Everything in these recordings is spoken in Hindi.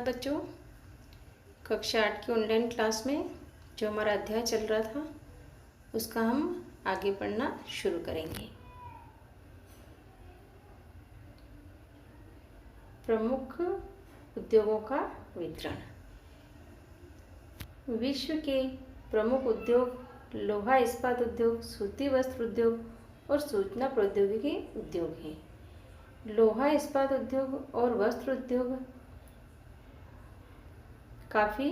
बच्चों। कक्षा 8 की ऑनलाइन क्लास में जो हमारा अध्याय चल रहा था उसका हम आगे पढ़ना शुरू करेंगे। प्रमुख उद्योगों का वितरण। विश्व के प्रमुख उद्योग लोहा इस्पात उद्योग, सूती वस्त्र उद्योग और सूचना प्रौद्योगिकी उद्योग हैं। लोहा इस्पात उद्योग और वस्त्र उद्योग काफ़ी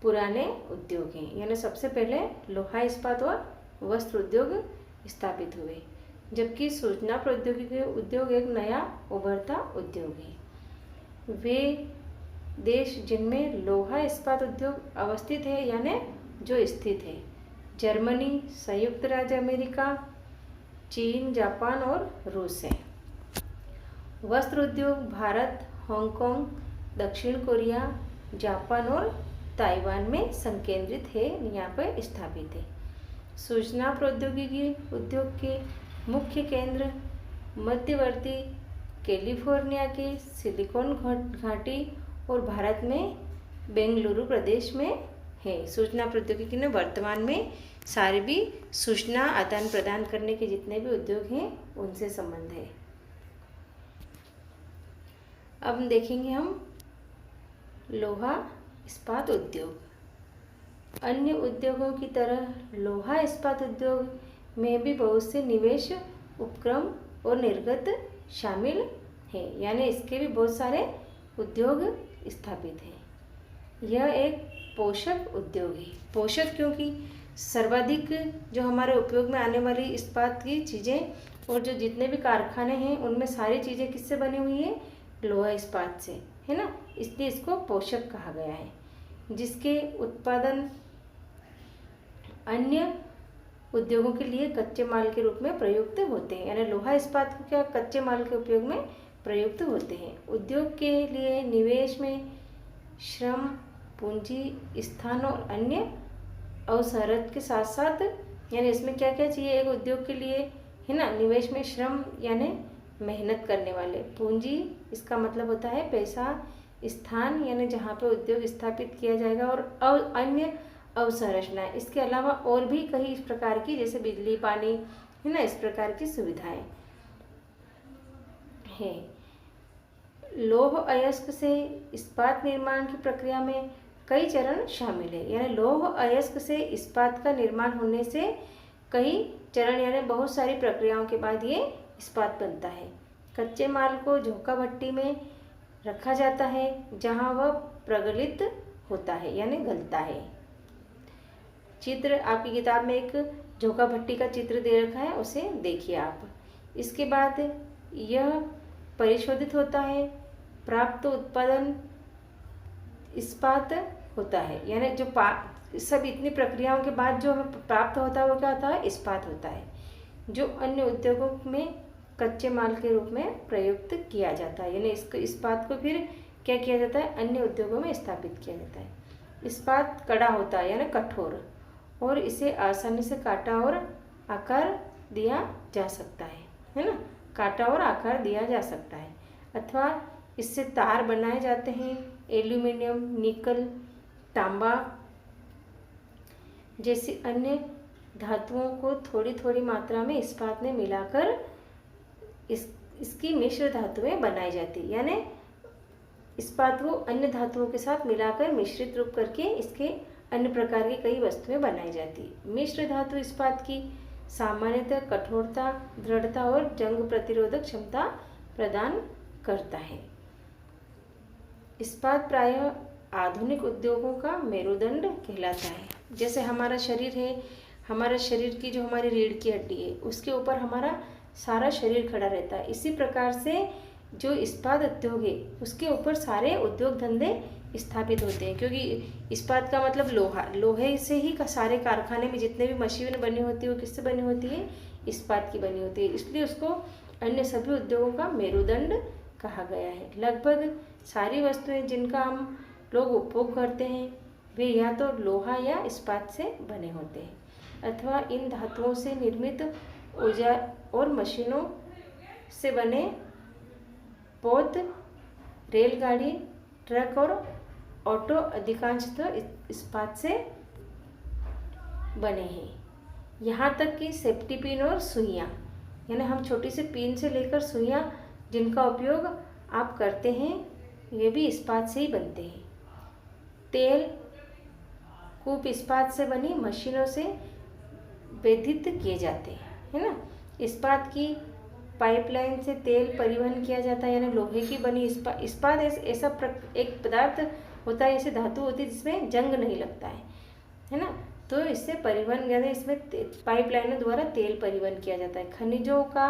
पुराने उद्योग हैं, यानी सबसे पहले लोहा इस्पात और वस्त्र उद्योग स्थापित हुए, जबकि सूचना प्रौद्योगिकी उद्योग एक नया उभरता उद्योग है। वे देश जिनमें लोहा इस्पात उद्योग अवस्थित है यानी जो स्थित है, जर्मनी, संयुक्त राज्य अमेरिका, चीन, जापान और रूस है। वस्त्र उद्योग भारत, हांगकांग, दक्षिण कोरिया, जापान और ताइवान में संकेंद्रित है, यहाँ पर स्थापित है। सूचना प्रौद्योगिकी उद्योग के मुख्य केंद्र मध्यवर्ती कैलिफोर्निया के सिलिकॉन घाटी और भारत में बेंगलुरु प्रदेश में है। सूचना प्रौद्योगिकी ने वर्तमान में सारे भी सूचना आदान प्रदान करने के जितने भी उद्योग हैं उनसे संबंध है। अब देखेंगे हम लोहा इस्पात उद्योग। अन्य उद्योगों की तरह लोहा इस्पात उद्योग में भी बहुत से निवेश उपक्रम और निर्गत शामिल हैं, यानी इसके भी बहुत सारे उद्योग स्थापित हैं। यह एक पोषक उद्योग है। पोषक क्योंकि सर्वाधिक जो हमारे उपयोग में आने वाली इस्पात की चीज़ें और जो जितने भी कारखाने हैं उनमें सारी चीज़ें किससे बनी हुई है? लोहा इस्पात से, है ना। इसलिए इसको पोषक कहा गया है, जिसके उत्पादन अन्य उद्योगों के लिए कच्चे माल के रूप में प्रयुक्त होते हैं, यानी लोहा इस्पात को क्या कच्चे माल के उपयोग में प्रयुक्त होते हैं। उद्योग के लिए निवेश में श्रम, पूंजी, स्थान और अन्य अवसरत के साथ साथ, यानी इसमें क्या क्या चाहिए एक उद्योग के लिए, है ना। निवेश में श्रम यानी मेहनत करने वाले, पूंजी इसका मतलब होता है पैसा, स्थान यानी जहाँ पे उद्योग स्थापित किया जाएगा, और अन्य अवसंरचना, इसके अलावा और भी कई इस प्रकार की जैसे बिजली, पानी, है ना, इस प्रकार की सुविधाएं हैं। लौह अयस्क से इस्पात निर्माण की प्रक्रिया में कई चरण शामिल है, यानी लौह अयस्क से इस्पात का निर्माण होने से कई चरण यानी बहुत सारी प्रक्रियाओं के बाद ये इस्पात बनता है। कच्चे माल को झोंका भट्टी में रखा जाता है जहां वह प्रगलित होता है यानी गलता है। चित्र आपकी किताब में एक झोंका भट्टी का चित्र दे रखा है, उसे देखिए आप। इसके बाद यह परिशोधित होता है, प्राप्त उत्पादन इस्पात होता है, यानी जो सब इतनी प्रक्रियाओं के बाद जो हमें प्राप्त होता है वो क्या होता है? इस्पात होता है, जो अन्य उद्योगों में कच्चे माल के रूप में प्रयुक्त किया जाता है, यानी इसको इस्पात को फिर क्या किया जाता है? अन्य उद्योगों में स्थापित किया जाता है। इस्पात कड़ा होता है यानी कठोर, और इसे आसानी से काटा और आकार दिया जा सकता है ना। काटा और आकार दिया जा सकता है, अथवा इससे तार बनाए जाते हैं। एल्यूमिनियम, निकल, तांबा जैसी अन्य धातुओं को थोड़ी थोड़ी मात्रा में इस्पात में मिलाकर इसकी मिश्र धातुएं बनाई जाती, यानी इस्पात को अन्य धातुओं के साथ मिलाकर मिश्रित रूप करके इसके अन्य प्रकार की कई वस्तुएं बनाई जाती। मिश्र धातु इस्पात की सामान्यतः कठोरता, दृढ़ता और जंग प्रतिरोधक क्षमता प्रदान करता है। इस्पात प्रायः आधुनिक उद्योगों का मेरुदंड कहलाता है। जैसे हमारा शरीर है, हमारा शरीर की जो हमारी रीढ़ की हड्डी है उसके ऊपर हमारा सारा शरीर खड़ा रहता है, इसी प्रकार से जो इस्पात उद्योग है उसके ऊपर सारे उद्योग धंधे स्थापित होते हैं, क्योंकि इस्पात का मतलब लोहा, लोहे से ही सारे कारखाने में जितने भी मशीन बनी होती है वो किससे बनी होती है? इस्पात की बनी होती है, इसलिए उसको अन्य सभी उद्योगों का मेरुदंड कहा गया है। लगभग सारी वस्तुएं जिनका हम लोग उपभोग करते हैं वे या तो लोहा या इस्पात से बने होते हैं, अथवा इन धातुओं से निर्मित औजार और मशीनों से बने पौध, रेलगाड़ी, ट्रक और ऑटो अधिकांशतः इस्पात से बने हैं। यहाँ तक कि सेफ्टी पिन और सुइयाँ, यानी हम छोटी सी पिन से लेकर सुइयाँ जिनका उपयोग आप करते हैं, ये भी इस्पात से ही बनते हैं। तेल कूप इस्पात से बनी मशीनों से विद्युत किए जाते हैं, है ना। इस्पात की पाइपलाइन से तेल परिवहन किया जाता है, यानी लोहे की बनी इस्पात ऐसा एक पदार्थ होता है, ऐसी धातु होती है जिसमें जंग नहीं लगता है ना। तो इससे परिवहन, यानी इसमें पाइपलाइनों द्वारा तेल परिवहन किया जाता है। खनिजों का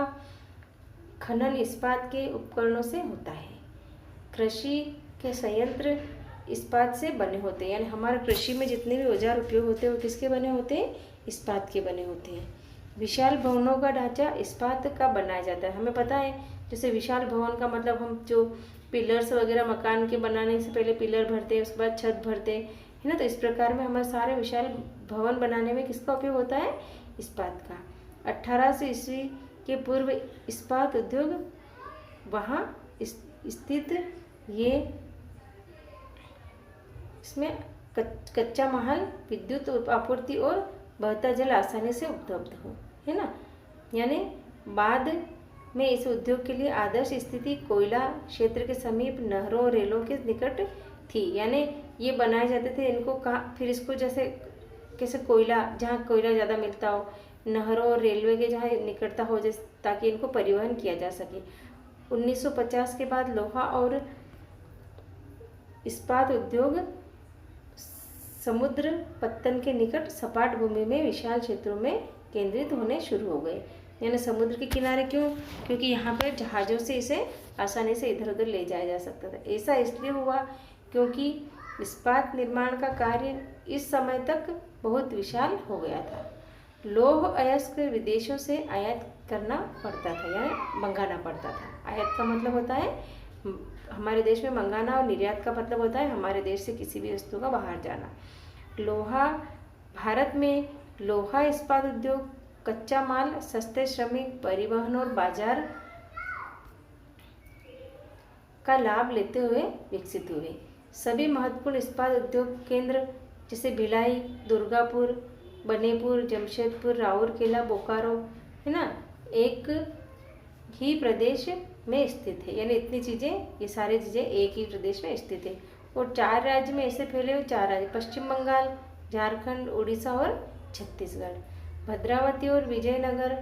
खनन इस्पात के उपकरणों से होता है। कृषि के संयंत्र इस्पात से बने होते हैं, यानी हमारे कृषि में जितने भी औजार उपयोग होते हैं वो किसके बने होते हैं? इस्पात के बने होते हैं। विशाल भवनों का ढांचा इस्पात का बनाया जाता है। हमें पता है, जैसे विशाल भवन का मतलब हम जो पिलर्स वगैरह मकान के बनाने से पहले पिलर भरते हैं, उसके बाद छत भरते हैं, है ना। तो इस प्रकार में हमारे सारे विशाल भवन बनाने में किसका उपयोग होता है? इस्पात का। 1800 ईस्वी के पूर्व इस्पात उद्योग वहाँ स्थित ये इसमें कच्चा माल, विद्युत आपूर्ति और बहता जल आसानी से उपलब्ध हो, है ना। यानी बाद में इस उद्योग के लिए आदर्श स्थिति कोयला क्षेत्र के समीप नहरों और रेलों के निकट थी। यानी ये बनाए जाते थे इनको कहाँ, फिर इसको जैसे कैसे कोयला, जहाँ कोयला ज़्यादा मिलता हो, नहरों और रेलवे के जहाँ निकटता हो, जैसे ताकि इनको परिवहन किया जा सके। 1950 के बाद लोहा और इस्पात उद्योग समुद्र पत्तन के निकट सपाट भूमि में विशाल क्षेत्रों में केंद्रित होने शुरू हो गए। यानी समुद्र के किनारे क्यों? क्योंकि यहाँ पर जहाज़ों से इसे आसानी से इधर उधर ले जाया जा सकता था। ऐसा इसलिए हुआ क्योंकि इस्पात निर्माण का कार्य इस समय तक बहुत विशाल हो गया था। लौह अयस्क विदेशों से आयात करना पड़ता था, यानी मंगाना पड़ता था। आयात का मतलब होता है हमारे देश में मंगाना, और निर्यात का मतलब होता है हमारे देश से किसी भी वस्तु का बाहर जाना। लोहा भारत में लोहा इस्पात उद्योग कच्चा माल, सस्ते श्रमिक, परिवहन और बाजार का लाभ लेते हुए विकसित हुए। सभी महत्वपूर्ण इस्पात उद्योग केंद्र जैसे भिलाई, दुर्गापुर, बनेपुर, जमशेदपुर, राउरकेला, बोकारो, है ना, एक ही प्रदेश में स्थित है। यानी इतनी चीज़ें, ये सारी चीज़ें एक ही प्रदेश में स्थित है। और 4 राज्य में ऐसे फैले हुए 4 राज्य, पश्चिम बंगाल, झारखंड, उड़ीसा और छत्तीसगढ़। भद्रावती और विजयनगर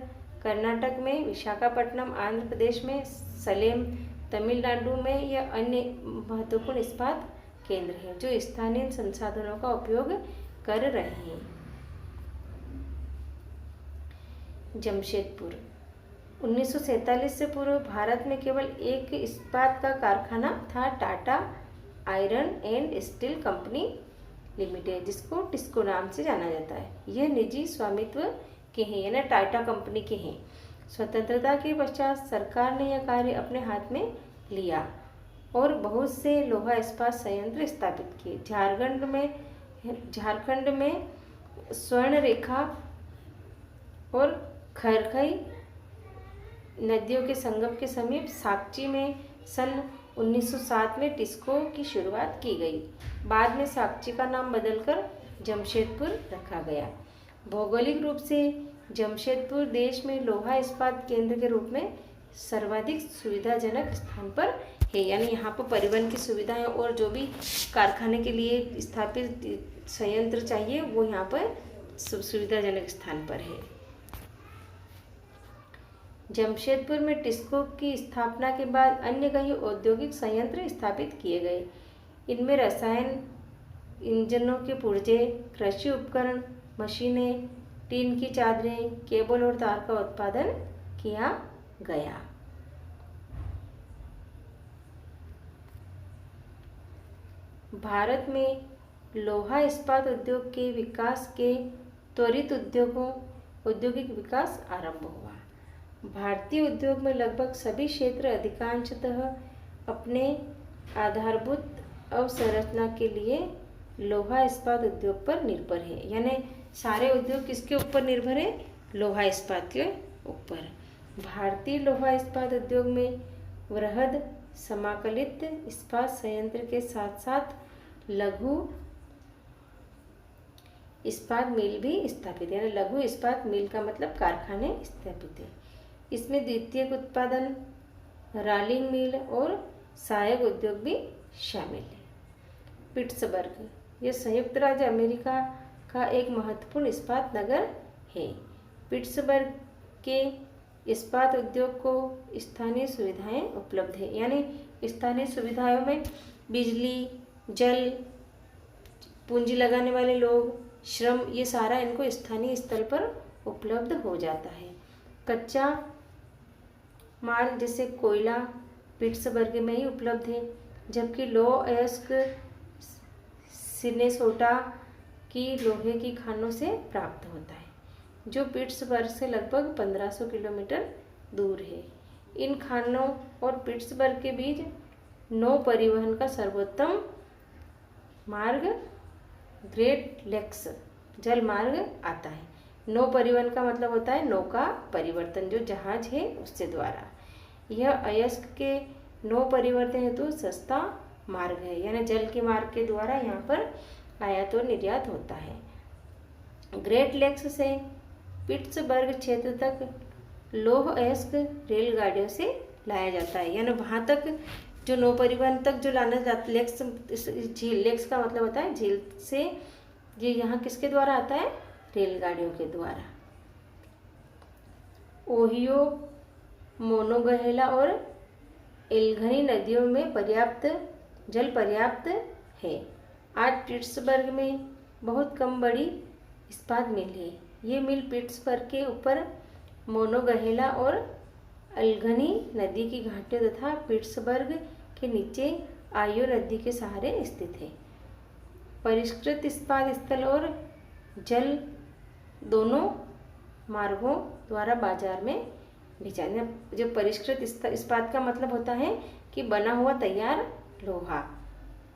कर्नाटक में, विशाखापट्टनम आंध्र प्रदेश में, सलेम तमिलनाडु में यह अन्य महत्वपूर्ण इस्पात केंद्र हैं जो स्थानीय संसाधनों का उपयोग कर रहे हैं। जमशेदपुर 1947 से पूर्व भारत में केवल एक इस्पात का कारखाना था, Tata iron and steel company limited, जिसको टिस्को नाम से जाना जाता है। यह निजी स्वामित्व के हैं, यानी टाटा कंपनी के हैं। स्वतंत्रता के पश्चात सरकार ने यह कार्य अपने हाथ में लिया और बहुत से लोहा इस्पात संयंत्र स्थापित किए। झारखंड में स्वर्ण रेखा और खरखई नदियों के संगम के समीप साकची में सन 1907 में टिस्को की शुरुआत की गई। बाद में साकची का नाम बदलकर जमशेदपुर रखा गया। भौगोलिक रूप से जमशेदपुर देश में लोहा इस्पात केंद्र के रूप में सर्वाधिक सुविधाजनक स्थान पर है। यानी यहाँ पर परिवहन की सुविधाएं और जो भी कारखाने के लिए स्थापित संयंत्र चाहिए वो यहाँ पर सुविधाजनक स्थान पर है। जमशेदपुर में टिस्को की स्थापना के बाद अन्य कई औद्योगिक संयंत्र स्थापित किए गए। इनमें रसायन इंजनों के पुर्जे, कृषि उपकरण, मशीनें, टीन की चादरें, केबल और तार का उत्पादन किया गया। भारत में लोहा इस्पात उद्योग के विकास के त्वरित औद्योगिक विकास आरंभ हुआ। भारतीय उद्योग में लगभग सभी क्षेत्र अधिकांशतः अपने आधारभूत अवसंरचना के लिए लोहा इस्पात उद्योग पर निर्भर है। यानी सारे उद्योग किसके ऊपर निर्भर है? लोहा इस्पात के ऊपर। भारतीय लोहा इस्पात उद्योग में वृहद समाकलित इस्पात संयंत्र के साथ साथ लघु इस्पात मिल भी स्थापित है, यानी लघु इस्पात मिल का मतलब कारखाने स्थापित है। इसमें द्वितीयक उत्पादन, रोलिंग मिल और सहायक उद्योग भी शामिल है। पिट्सबर्ग, यह संयुक्त राज्य अमेरिका का एक महत्वपूर्ण इस्पात नगर है। पिट्सबर्ग के इस्पात उद्योग को स्थानीय सुविधाएं उपलब्ध है, यानी स्थानीय सुविधाओं में बिजली, जल, पूंजी लगाने वाले लोग, श्रम, ये सारा इनको स्थानीय स्तर पर उपलब्ध हो जाता है। कच्चा माल जैसे कोयला पिट्सबर्ग में ही उपलब्ध है, जबकि लौह अयस्क मिनेसोटा की लोहे की खानों से प्राप्त होता है, जो पिट्सबर्ग से लगभग 1500 किलोमीटर दूर है। इन खानों और पिट्सबर्ग के बीच नौ परिवहन का सर्वोत्तम मार्ग ग्रेट लेक्स जल मार्ग आता है। नौ परिवहन का मतलब होता है नौका परिवर्तन, जो जहाज है उसके द्वारा। यह अयस्क के नौ परिवर्तन हेतु सस्ता मार्ग है, यानी जल के मार्ग के द्वारा यहाँ पर आयात और निर्यात होता है। ग्रेट लेक्स से पिट्सबर्ग क्षेत्र तक लौह अयस्क रेलगाड़ियों से लाया जाता है, यानी वहाँ तक जो नौ परिवहन तक जो लाना जाता, लेक्स झील, लेक्स का मतलब होता है झील से, ये यहाँ किसके द्वारा आता है? रेलगाड़ियों के द्वारा। ओहियो, मोनोगहेला और एल्गनी नदियों में जल पर्याप्त है। आज पिट्सबर्ग में बहुत कम बड़ी इस्पात मिल है। ये मिल पिट्सबर्ग के ऊपर मोनोगहेला और एल्गनी नदी की घाटियों तथा पिट्सबर्ग के नीचे आयो नदी के सहारे स्थित है। परिष्कृत इस्पात स्थल और जल दोनों मार्गों द्वारा बाजार में भेजा। जो परिष्कृत इस्पात का मतलब होता है कि बना हुआ तैयार लोहा।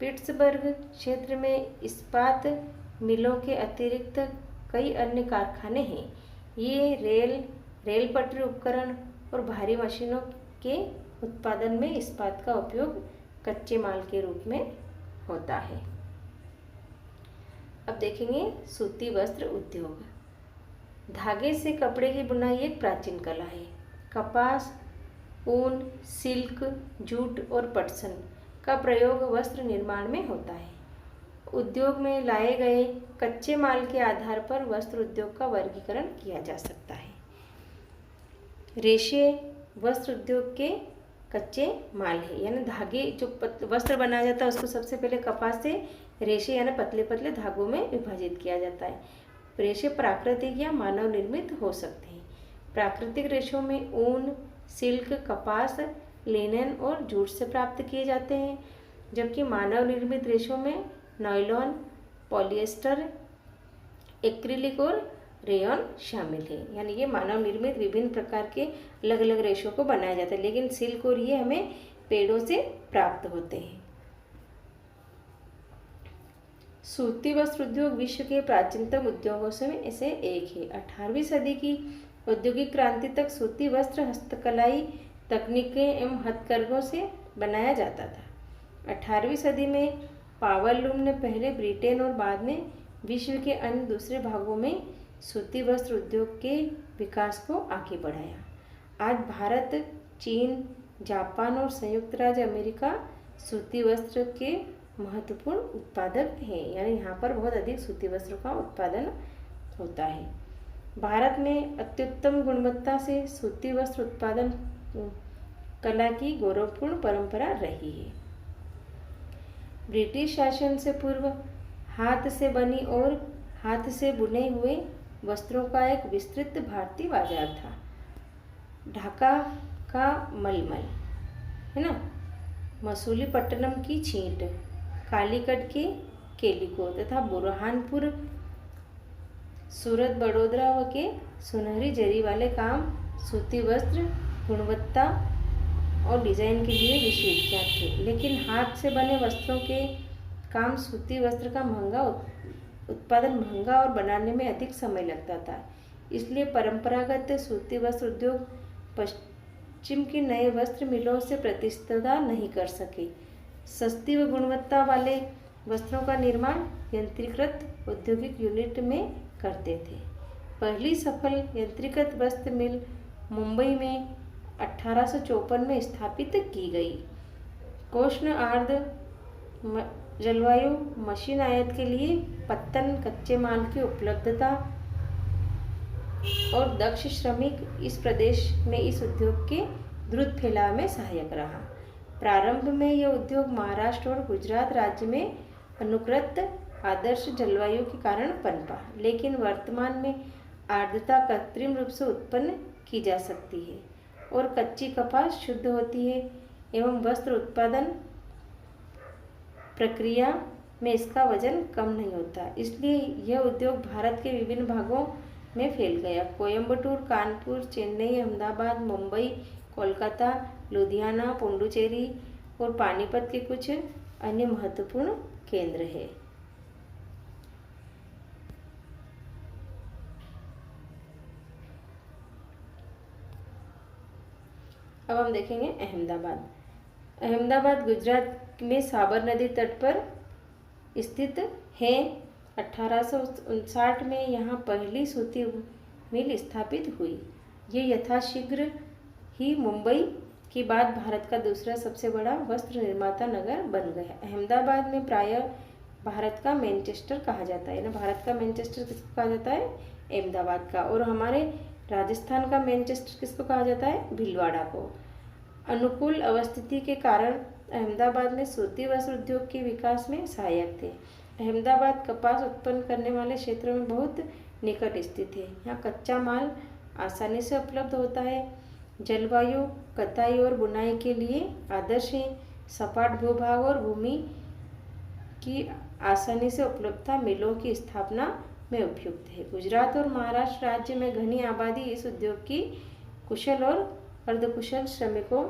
पिट्सबर्ग क्षेत्र में इस्पात मिलों के अतिरिक्त कई अन्य कारखाने हैं। ये रेल पटरी उपकरण और भारी मशीनों के उत्पादन में इस्पात का उपयोग कच्चे माल के रूप में होता है। अब देखेंगे सूती वस्त्र उद्योग। धागे से कपड़े की बुनाई एक प्राचीन कला है। कपास, ऊन, सिल्क, जूट और पटसन का प्रयोग वस्त्र निर्माण में होता है। उद्योग में लाए गए कच्चे माल के आधार पर वस्त्र उद्योग का वर्गीकरण किया जा सकता है। रेशे वस्त्र उद्योग के कच्चे माल है, यानी धागे जो वस्त्र बनाया जाता है उसको सबसे पहले कपास से रेशे यानी पतले पतले धागों में विभाजित किया जाता है। रेशे प्राकृतिक या मानव निर्मित हो सकते हैं। प्राकृतिक रेशों में ऊन, सिल्क, कपास, लिनन और जूट से प्राप्त किए जाते हैं, जबकि मानव निर्मित रेशों में नायलॉन, पॉलिएस्टर, एक्रिलिक और रेयॉन शामिल है। यानी ये मानव निर्मित विभिन्न प्रकार के अलग अलग रेशों को बनाया जाता है, लेकिन सिल्क और ये हमें पेड़ों से प्राप्त होते हैं। सूती वस्त्र उद्योग विश्व के प्राचीनतम उद्योगों से से एक है। 18वीं सदी की औद्योगिक क्रांति तक सूती वस्त्र हस्तकलाई तकनीकें एवं हथकरघों से बनाया जाता था। 18वीं सदी में पावरलूम ने पहले ब्रिटेन और बाद में विश्व के अन्य दूसरे भागों में सूती वस्त्र उद्योग के विकास को आगे बढ़ाया। आज भारत, चीन, जापान और संयुक्त राज्य अमेरिका सूती वस्त्र के महत्वपूर्ण उत्पादक हैं, यानी यहाँ पर बहुत अधिक सूती वस्त्रों का उत्पादन होता है। भारत में अत्युत्तम गुणवत्ता से सूती वस्त्र उत्पादन कला की गौरवपूर्ण परंपरा रही है। ब्रिटिश शासन से पूर्व हाथ से बनी और हाथ से बुने हुए वस्त्रों का एक विस्तृत भारतीय बाजार था। ढाका का मलमल, है ना, मसूलीपट्टनम की छींट, कालीकट के केलिको तथा बुरहानपुर, सूरत, बड़ोदरा व के सुनहरी जरी वाले काम सूती वस्त्र गुणवत्ता और डिजाइन के लिए विश्वविख्यात थे। लेकिन हाथ से बने वस्त्रों के काम सूती वस्त्र का उत्पादन महंगा और बनाने में अधिक समय लगता था। इसलिए परंपरागत सूती वस्त्र उद्योग पश्चिम के नए वस्त्र मिलों से प्रतिस्पर्धा नहीं कर सके। सस्ती व गुणवत्ता वाले वस्त्रों का निर्माण यंत्रीकृत औद्योगिक यूनिट में करते थे। पहली सफल यंत्रीकृत वस्त्र मिल मुंबई में 1854 में स्थापित की गई। उष्ण आर्द्र जलवायु मशीन आयात के लिए पत्तन कच्चे माल की उपलब्धता और दक्ष श्रमिक इस प्रदेश में इस उद्योग के द्रुत फैलाव में सहायक रहा। प्रारंभ में यह उद्योग महाराष्ट्र और गुजरात राज्य में अनुकृत आदर्श जलवायु के कारण पनपा, लेकिन वर्तमान में आर्द्रता कृत्रिम रूप से उत्पन्न की जा सकती है और कच्ची कपास शुद्ध होती है एवं वस्त्र उत्पादन प्रक्रिया में इसका वजन कम नहीं होता। इसलिए यह उद्योग भारत के विभिन्न भागों में फैल गया। कोयम्बटूर, कानपुर, चेन्नई, अहमदाबाद, मुंबई, कोलकाता, लुधियाना, पुडुचेरी और पानीपत के कुछ अन्य महत्वपूर्ण केंद्र हैं। अब हम देखेंगे अहमदाबाद। अहमदाबाद गुजरात में साबर नदी तट पर स्थित है। 1859 में यहाँ पहली सूती मिल स्थापित हुई। ये यथाशीघ्र ही मुंबई के बाद भारत का दूसरा सबसे बड़ा वस्त्र निर्माता नगर बन गया। अहमदाबाद में प्रायः भारत का मैनचेस्टर कहा जाता है ना। भारत का मैनचेस्टर किसको कहा जाता है? अहमदाबाद का। और हमारे राजस्थान का मैनचेस्टर किसको कहा जाता है? भीलवाड़ा को। अनुकूल अवस्थिति के कारण अहमदाबाद में सूती वस्त्र उद्योग के विकास में सहायक थे। अहमदाबाद कपास उत्पन्न करने वाले क्षेत्रों में बहुत निकट स्थित है। यहाँ कच्चा माल आसानी से उपलब्ध होता है। जलवायु कताई और बुनाई के लिए आदर्श है। सपाट भूभाग और भूमि की आसानी से उपलब्धता मिलों की स्थापना में उपयुक्त है। गुजरात और महाराष्ट्र राज्य में घनी आबादी इस उद्योग की कुशल और अर्धकुशल श्रमिकों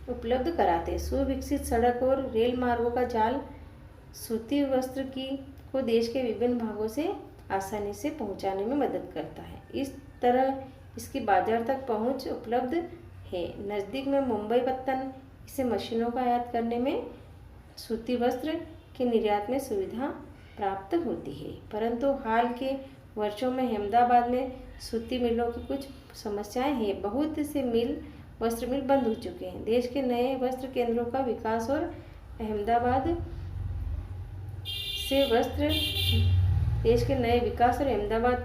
उपलब्ध कराते। सुविकसित सड़क और रेल मार्गों का जाल सूती वस्त्र को देश के विभिन्न भागों से आसानी से पहुंचाने में मदद करता है। इस तरह इसकी बाजार तक पहुंच उपलब्ध है। नज़दीक में मुंबई पत्तन इसे मशीनों का आयात करने में सूती वस्त्र के निर्यात में सुविधा प्राप्त होती है। परंतु हाल के वर्षों में अहमदाबाद में सूती मिलों की कुछ समस्याएं हैं। बहुत से वस्त्र मिल बंद हो चुके हैं। देश के नए वस्त्र केंद्रों का विकास और अहमदाबाद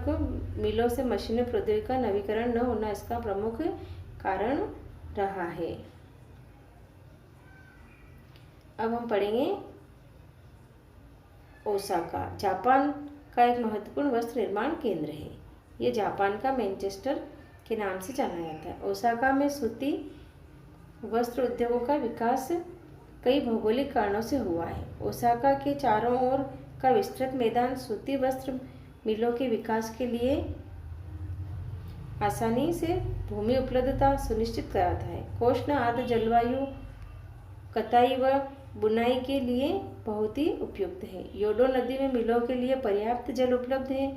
को मिलों से मशीनी प्रौद्योगिकी का नवीकरण न होना इसका प्रमुख कारण रहा है। अब हम पढ़ेंगे ओसाका। जापान का एक महत्वपूर्ण वस्त्र निर्माण केंद्र है। ये जापान का मैनचेस्टर के नाम से जाना जाता है। ओसाका में सूती वस्त्र उद्योगों का विकास कई भौगोलिक कारणों से हुआ है। ओसाका के चारों ओर का विस्तृत मैदान सूती वस्त्र मिलों के विकास के लिए आसानी से भूमि उपलब्धता सुनिश्चित कराता है। उष्ण आर्द्र जलवायु कताई व बुनाई के लिए बहुत ही उपयुक्त है। योडो नदी में मिलों के लिए पर्याप्त जल उपलब्ध है।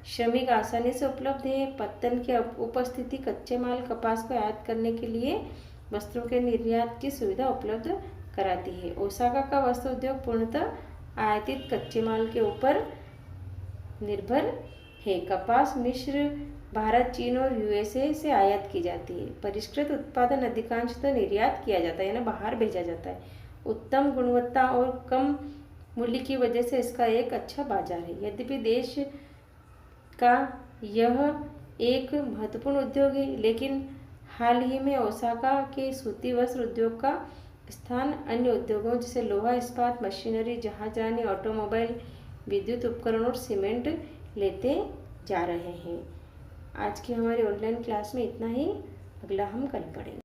श्रमिक आसानी से उपलब्ध है। पत्तन की उपस्थिति कच्चे माल कपास को आयात करने के लिए वस्त्रों के निर्यात की सुविधा उपलब्ध कराती है। ओसाका का वस्त्र उद्योग पूर्णतः आयातित कच्चे माल के ऊपर निर्भर है। कपास मिस्र, भारत, चीन और यूएसए से आयात की जाती है। परिष्कृत उत्पादन अधिकांशतः निर्यात किया जाता है ना, बाहर भेजा जाता है। उत्तम गुणवत्ता और कम मूल्य की वजह से इसका एक अच्छा बाजार है। यद्यपि देश का यह एक महत्वपूर्ण उद्योग है, लेकिन हाल ही में ओसाका के सूती वस्त्र उद्योग का स्थान अन्य उद्योगों जैसे लोहा इस्पात, मशीनरी, जहाजरानी, ऑटोमोबाइल, विद्युत उपकरण और सीमेंट लेते जा रहे हैं। आज की हमारी ऑनलाइन क्लास में इतना ही। अगला हम कल पढ़ेंगे।